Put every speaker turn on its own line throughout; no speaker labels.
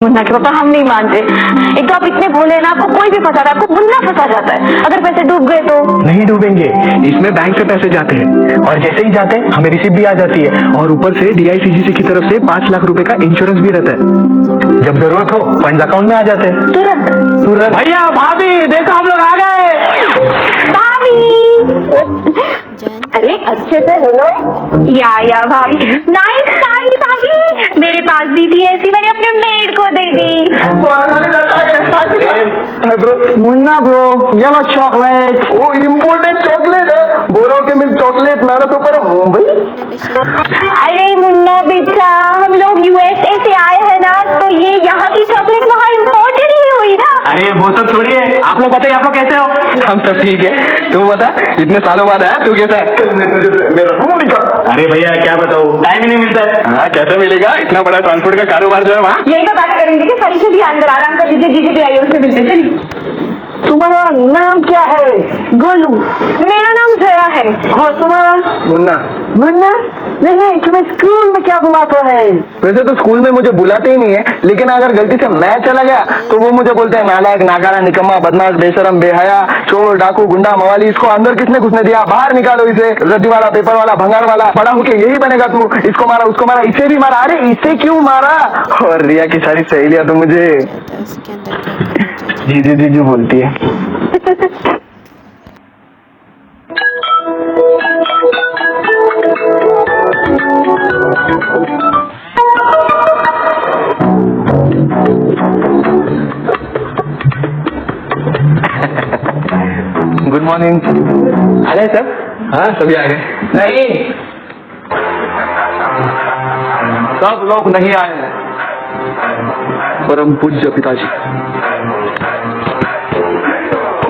मुन्ना के पापा हम नहीं मानते। एक तो आप इतने भोले ना, आपको कोई भी फंसा था, आपको मुन्ना फंसा जाता है। अगर पैसे डूब गए तो?
नहीं डूबेंगे, इसमें बैंक से पैसे जाते हैं और जैसे ही जाते हैं हमें रिसीप्ट भी आ जाती है और ऊपर से DICGC की तरफ से 5 लाख रुपए का इंश्योरेंस भी रहता है। जब जरूरत हो फंड अकाउंट में आ जाते हैं तुरंत तुरंत। भैया भाभी देखो हम लोग आ गए।
भाभी अरे अच्छे से बोलो। या भाभी नाइस साड़ी भाभी, मेरे पास भी थी ऐसी, मैंने अपने मेड को दे दी।
मुन्ना ब्रो ये लो चॉकलेट, वो इम्पोर्टेड चॉकलेट है, बोरो के मिल्क चॉकलेट मेरा तो पर मुंबई।
अरे मुन्ना बेटा, हम लोग USA से आए हैं ना, तो ये यहाँ की चॉकलेट वहाँ इम्पोर्टेड ही हुई ना।
अरे वो सब छोड़िए, आप लोग बताइए आप लोग कैसे हो? हम सब ठीक है, तू बता इतने सालों बाद आया, तू कैसा है? अरे भैया क्या बताऊँ, टाइम ही नहीं मिलता है। हाँ कैसे मिलेगा, इतना बड़ा ट्रांसपोर्ट का कारोबार जो है वहाँ।
यही तो बात करेंगे कि सारी से भी अंदर आराम कर लीजिए, जीजी भी आई उससे मिलते चलिए।
तुम्हारा नाम क्या है?
गोलू। मेरा नाम जया है।
और तुम्हारा? मुन्ना। मुन्ना? नहीं तुम्हें स्कूल में क्या बुलाता है? वैसे तो स्कूल में मुझे बुलाते ही नहीं है, लेकिन अगर गलती से मैं चला गया तो वो मुझे बोलते हैं नालायक, नाकारा, निकम्मा, बदमाश, बेशरम, बेहया, चोर, डाकू, गुंडा, मवाली। इसको अंदर किसने घुसने दिया? बाहर निकालो इसे, रद्दी वाला, पेपर वाला, भंगार वाला, बड़ा होके यही बनेगा तू। इसको मारा, उसको मारा, इसे भी मारा। अरे इसे क्यों मारा? और रिया की सारी सहेलियां तो मुझे जीजू जीजू बोलती है। Good morning. आ गए सब? हाँ सभी आ गए। नहीं सब लोग नहीं आए हैं। परम पूज्य पिताजी,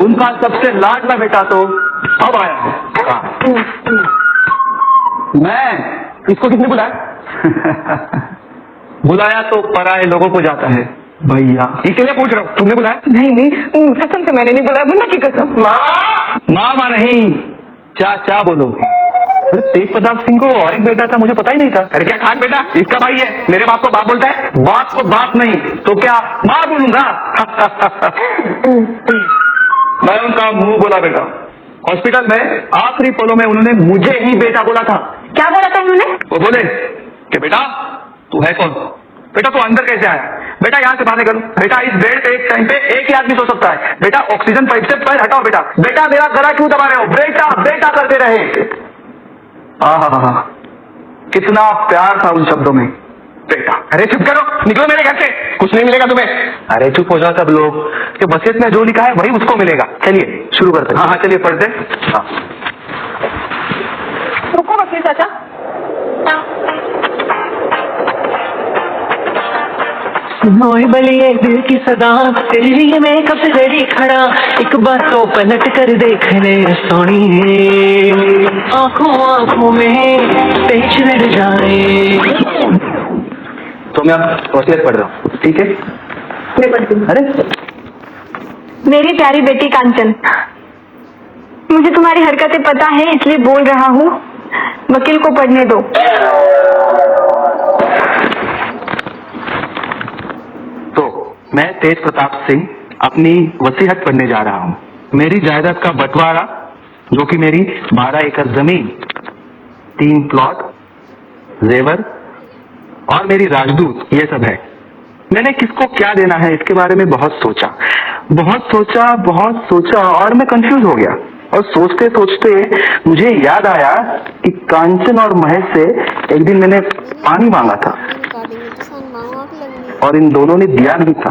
उनका सबसे लाडला बेटा तो अब आया है। मैं इसको किसने बुलाया? बुलाया तो पराए लोगों को जाता है भैया, इसलिए पूछ रहा हूँ, तुमने बुलाया?
नहीं कसम से मैंने नहीं बुलाया, मुन्ना की कसम।
मामा नहीं, चाचा बोलो। अरे तेज प्रताप सिंह को और एक बेटा था, मुझे पता ही नहीं था। अरे क्या खान बेटा इसका भाई है, मेरे बाप को बाप बोलता है, बाप को बाप नहीं तो क्या माँ बोलूंगा। मैं उनका मुंह बोला बेटा। हॉस्पिटल में आखिरी पलों में उन्होंने मुझे ही बेटा बोला था।
क्या बोला था उन्होंने?
वो बोले कि बेटा तू है कौन? बेटा तू अंदर कैसे आया? बेटा यहाँ से बाहर निकलो। बेटा इस बेड पे एक टाइम पे एक ही आदमी सो सकता है। बेटा ऑक्सीजन पाइप से पैर हटाओ। बेटा बेटा मेरा गला क्यों दबा रहे हो? बेटा बेटा करते रहे। आहा कितना प्यार था उन शब्दों में, बेटा। अरे चुप करो, निकलो मेरे घर से, कुछ नहीं मिलेगा तुम्हें। अरे चुप हो जाओ सब लोग, कि वसीयत में जो लिखा है वही उसको मिलेगा। चलिए शुरू करते हैं। हाँ चलिए पढ़ते। हाँ
रुको वकील चाचा।
मोह बलिए दिल की सदा, तेरे लिए मैं कब से रेडी खड़ा। एक बार तो पलट कर देख ले सोनी, आंखों आंखों में पेच लड़ जाए।
तो मैं अब वसीयत पढ़ रहा हूँ, ठीक है?
मैं पढ़ती हूँ।
अरे
मेरी प्यारी बेटी कांचन, मुझे तुम्हारी हरकतें पता है इसलिए बोल रहा हूँ, वकील को पढ़ने दो।
तो मैं तेज प्रताप सिंह अपनी वसीयत पढ़ने जा रहा हूँ। मेरी जायदाद का बंटवारा, जो कि मेरी 12 एकड़ जमीन, 3 प्लॉट, जेवर और मेरी राजदूत, ये सब है। मैंने किसको क्या देना है इसके बारे में बहुत सोचा और मैं कंफ्यूज हो गया। और सोचते सोचते मुझे याद आया कि कांचन और महेश से एक दिन मैंने पानी मांगा था और इन दोनों ने दिया नहीं था।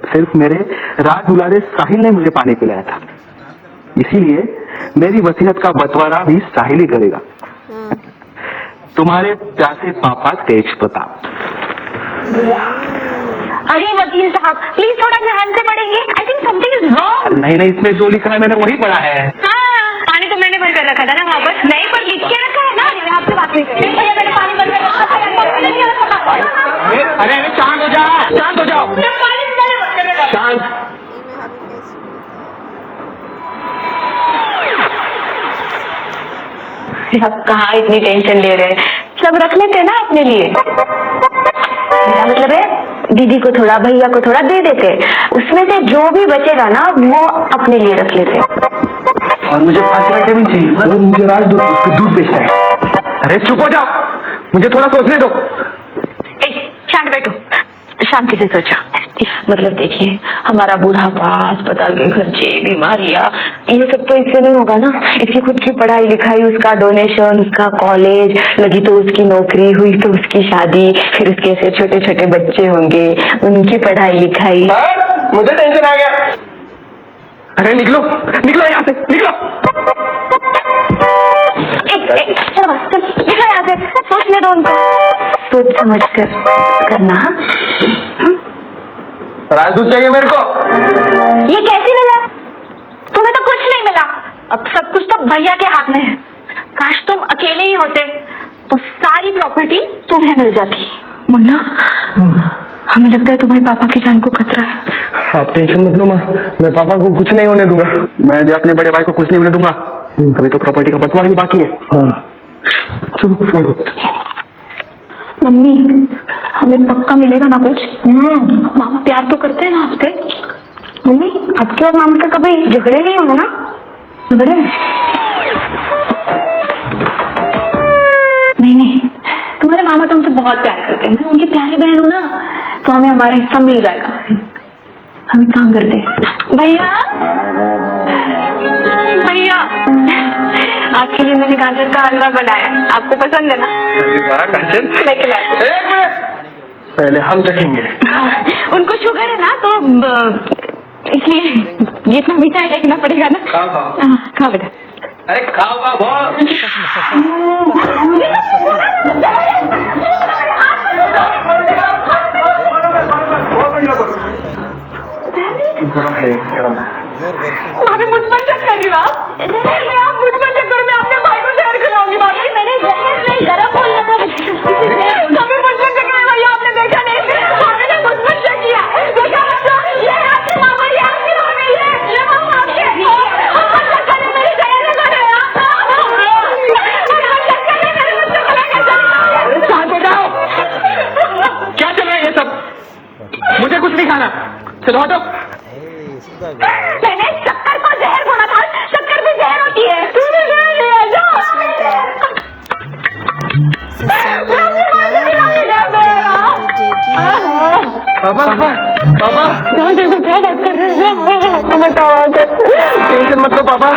सिर्फ मेरे राज दुलारे साहिल ने मुझे पानी पिलाया था। इसीलिए मेरी वसीयत का बंटवारा भी साहिल ही करेगा। तुम्हारे प्यासे पापा तेज प्रताप।
अरे वकील साहब प्लीज थोड़ा ध्यान से पढ़ेंगे। I think something is wrong.
नहीं इसमें जो लिखा है मैंने वही पढ़ा है।
हाँ, पानी तो मैंने भर कर रखा था ना वहाँ पर। नहीं पर लिख के रखा है ना, मैं आपसे बात नहीं कर रही। मैंने पानी भर कर रखा था।
अरे शांत हो जाओ, शांत हो जाओ, शांत।
आप कहाँ इतनी टेंशन ले रहे हैं, सब रख लेते हैं ना अपने लिए। मेरा मतलब है दीदी को थोड़ा, भैया को थोड़ा दे देते, उसमें से जो भी बचेगा ना वो अपने लिए रख लेते।
और मुझे 5 घंटे भी चाहिए, और मुझे दूध बेचना है। अरे चुप हो जाओ, मुझे थोड़ा सोचने दो।
शांत बैठो, शांति से सोचा। मतलब देखिए, हमारा बुढ़ापा, अस्पताल के खर्चे, बीमारियां, ये सब तो इससे नहीं होगा ना। इसकी खुद की पढ़ाई लिखाई, उसका डोनेशन, उसका कॉलेज, लगी तो उसकी नौकरी, हुई तो उसकी शादी, फिर उसके ऐसे छोटे छोटे बच्चे होंगे, उनकी पढ़ाई लिखाई।
मुझे टेंशन आ गया। अरे निकलो निकलो यहाँ से, निकलो।
चलो निकलो यहाँ से, सोचने दो उनको, सोच समझ कर करना।
राजदूत चाहिए मेरे को।
ये कैसे मिला? तुम्हें तो कुछ नहीं मिला, अब सब कुछ तो भैया के हाथ में है। काश तुम अकेले ही होते तो सारी प्रॉपर्टी तुम्हें मिल जाती। मुन्ना, हमें लगता है तुम्हारे पापा की जान को खतरा है।
आप टेंशन मत लो माँ, मैं पापा को कुछ नहीं होने दूंगा। मैं भी अपने बड़े भाई को कुछ नहीं होने दूंगा। अभी तो प्रॉपर्टी का बंटवारा भी बाकी है। मम्मी, हमें पक्का मिलेगा ना कुछ? मामा प्यार तो करते हैं ना आपसे?
मम्मी, आपके और मामा का कभी झगड़े नहीं होंगे ना?
झगड़े?
नहीं, तुम्हारे मामा तुमसे बहुत प्यार करते हैं, उनकी प्यारी बहन हो ना, तो हमें हमारा हिस्सा मिल जाएगा। हम एक काम करते हैं, भैया भैया, आपके लिए मैंने गाजर का हलवा बनाया, आपको पसंद है ना?
पहले हम देखेंगे।
उनको शुगर है ना, तो इसलिए जितना मीठा है देखना पड़ेगा ना। खाओ बेटा।
अरे खाओ बहुत।
भाभी मुझ पर शक कर रही हो आप? मुझ पर शक करो, मैं अपने भाई को जहर खिलाऊंगी। भाभी मैंने जहर नहीं, गरम बोलना था। कभी मुझ पर शक नहीं, भैया आपने देखा नहीं, भाभी ने मुझ पर शक किया। देखा मतलब ये आपके मामा, ये आपकी भाभी, ये मामा आपके। शक करने मेरी जहर न बनाया। शक करने मेरे मुझसे भला कैसा निकाला?
शांत हो जाओ। क्या चल रहा है ये सब? मुझे कुछ नहीं खाना, चलो हटो।
मैंने शक्कर को जहर बोला था, शक्कर भी जहर होती है। तूने जहर लिया, जाओ।
पापा पापा, टेंशन मत लो पापा।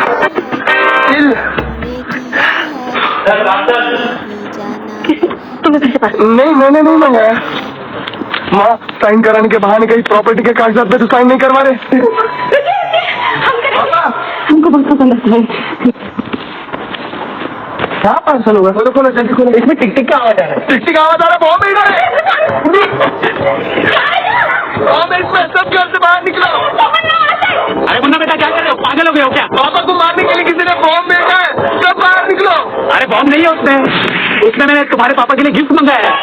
तुम्हें कैसे पता?
नहीं, मैंने नहीं मंगाया। माँ, साइन कराने के बहाने कहीं प्रॉपर्टी के कागजात पे तो साइन नहीं करवा रहे।
हमको बहुत पसंद आता है।
क्या पार्सल होगा? खोलो खोलो जल्दी खोलो। इसमें टिक टिक का आवाज आ रहा है। टिक टिक आवाज आ रहा है, बॉम्ब मिल रहा है। बॉम्ब इसमें, सब घर से बाहर निकलो। अरे मुन्ना बेटा, क्या कर रहे हो? पागल हो गए हो क्या? पापा को मारने के लिए किसी ने बॉम्ब भेजा है, सब बाहर निकलो। अरे बॉम्ब नहीं है उसमें, उसमें मैंने तुम्हारे पापा के लिए गिफ्ट मंगाया है।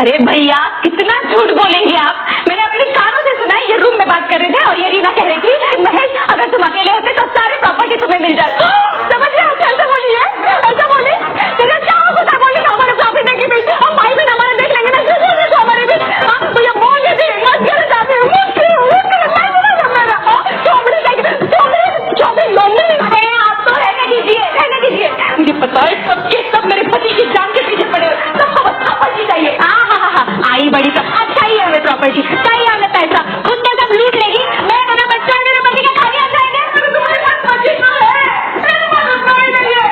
अरे भैया, कितना झूठ बोलेंगे आप? मैंने अपने कानों से सुना है, ये रूम में बात कर रहे थे और ये रीना कह रही थी, महेश अगर तुम अकेले होते तो सारी प्रॉपर्टी तुम्हें मिल जाए। समझ रहे हो? ऐसा बोली है, ऐसा बोली। तेरा क्या होता बोली हमारे प्रॉपर्टी देगी भी, हम भाई बहन हमारे देख लेंगे ना, हमारे भी। तो ये बोल देती मत कर जाते हो, आप तो रहने दीजिए। मुझे पता है सब मेरे पति की जान के पीछे पड़े, सबको प्रॉपर्टी चाहिए। आई बड़ी सब अच्छा ही है, हमें प्रॉपर्टी चाहिए, हमें पैसा, खुद का सब लूट लेगी। मैं मेरा बच्चा और मेरे पति का खाली आ जाएंगे। तुम्हारे पास मस्जिद तो है, मेरे पास उतना ही नहीं है।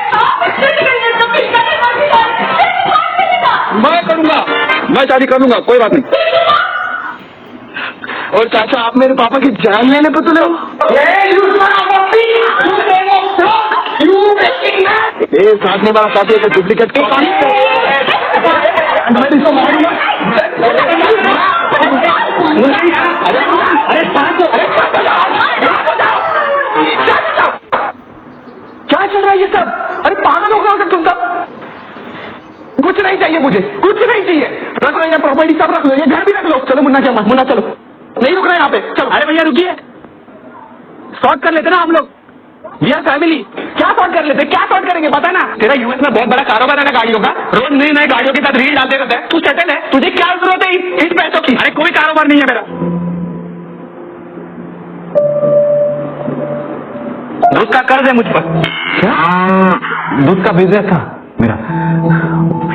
मैं करूंगा, मैं शादी कर लूंगा, कोई बात नहीं। और चाचा, आप मेरे पापा की जान लेने पे तुले हो? साधने वाला साथी है, डुप्लीकेट के मैं इसको मारूंगा। क्या चल रहा है ये सब? अरे पागल हो गए हो तुम सब। कुछ नहीं चाहिए मुझे, कुछ नहीं चाहिए। रख लो ये प्रॉपर्टी, सब रख लो, ये घर भी रख लो। चलो मुन्ना, चलो मुन्ना, चलो। नहीं रुक रहे यहाँ पे, चलो। अरे भैया रुकिए, शॉर्ट कर लेते ना हम लोग। We are family. क्या सॉर्ट कर लेते, क्या सॉर्ट करेंगे बता ना। तेरा यूएस में बहुत बड़ा कारोबार है ना गाड़ियों का, रोज नई नई गाड़ियों के साथ रील डालते रहता है। तू सेटल है, तुझे क्या जरूरत है इस पैसों की? अरे कोई कारोबार नहीं है मेरा। दूध का कर्ज है मुझ पर।
दूध का बिजनेस था मेरा,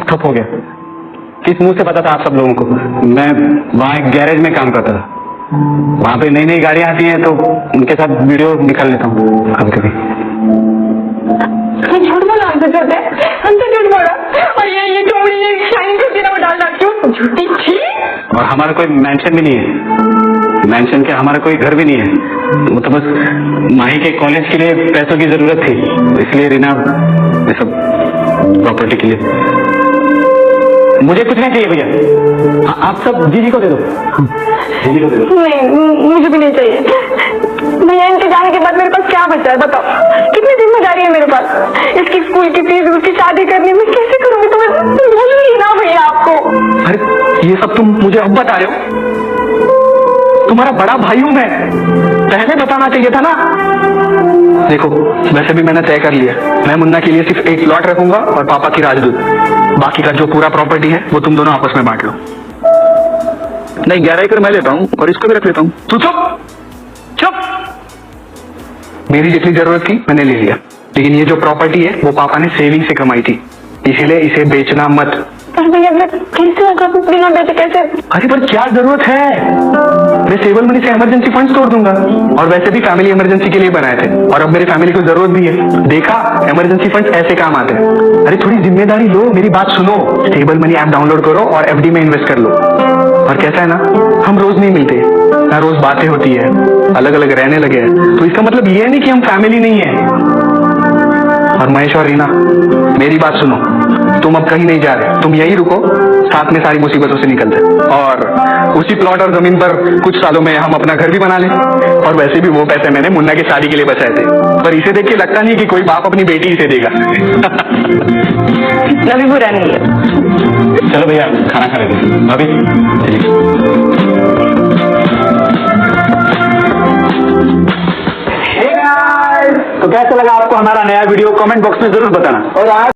ठप हो गया। किस मुंह से पता था आप सब लोगों को? मैं वहाँ एक गैरेज में काम करता था। वहाँ पे नई नई गाड़ियाँ आती हैं तो उनके साथ वीडियो निकाल लेता हूँ कभी कभी।
झूठ बोला हमसे झूठ बोला। और ये चोरी ये शाइन को तेरा डाल डालती हूँ, झूठी छी।
और हमारा कोई मेंशन भी नहीं है, मेंशन के हमारा कोई घर भी नहीं है। वो तो बस माही के कॉलेज के लिए पैसों की जरूरत थी, इसलिए रीना ये सब प्रॉपर्टी के लिए। मुझे कुछ नहीं चाहिए भैया, आप सब जीजी को दे दो, जीजी को दे दो।
नहीं मुझे भी नहीं चाहिए भैया। इनके जाने के बाद मेरे पास क्या बचा है बताओ? कितनी जिम्मेदारी है मेरे पास? इसकी स्कूल की फीस, उसकी शादी करनी, मैं कैसे करूंगी? तुम्हें भूलूंगी ना भैया आपको।
अरे ये सब तुम मुझे अब बता रहे हो? तुम्हारा बड़ा भाई हूं मैं, पहले बताना चाहिए था ना। देखो वैसे भी मैंने तय कर लिया, मैं मुन्ना के लिए सिर्फ एक प्लॉट रखूंगा और पापा की राजदूत। बाकी का जो पूरा प्रॉपर्टी है वो तुम दोनों आपस में बांट लो। नहीं 11 एकड़ मैं लेता हूँ और इसको भी रख लेता हूँ। तू चुप चुप। मेरी जितनी जरूरत थी मैंने ले लिया, लेकिन ये जो प्रॉपर्टी है वो पापा ने सेविंग से कमाई थी, इसीलिए इसे बेचना मत।
पर भैया मैं कैसे होगा बिना बेचे कैसे?
अरे पर क्या जरूरत है? मैं सेवल मनी से इमरजेंसी फंड्स तोड़ दूंगा, और वैसे भी फैमिली इमरजेंसी के लिए बनाए थे, और अब मेरी फैमिली को जरूरत भी है। देखा इमरजेंसी फंड्स ऐसे काम आते हैं। अरे थोड़ी जिम्मेदारी लो, मेरी बात सुनो। स्टेबल मनी ऐप डाउनलोड करो और एफडी में इन्वेस्ट कर लो। और कैसा है ना, हम रोज नहीं मिलते ना, रोज बातें होती है, अलग अलग रहने लगे हैं, तो इसका मतलब ये नहीं कि हम फैमिली नहीं है। और महेश और रीना मेरी बात सुनो, तुम अब कहीं नहीं जा रहे, तुम यहीं रुको, साथ में सारी मुसीबतों से निकलते, और उसी प्लॉट और जमीन पर कुछ सालों में हम अपना घर भी बना लें। और वैसे भी वो पैसे मैंने मुन्ना की शादी के लिए बचाए थे, पर इसे देख के लगता नहीं कि कोई बाप अपनी बेटी इसे देगा।
अभी बुरा नहीं है।
चलो भैया खाना खा लेते हैं। भाभी तो कैसा लगा आपको हमारा नया वीडियो? कमेंट बॉक्स में जरूर बताना। और आज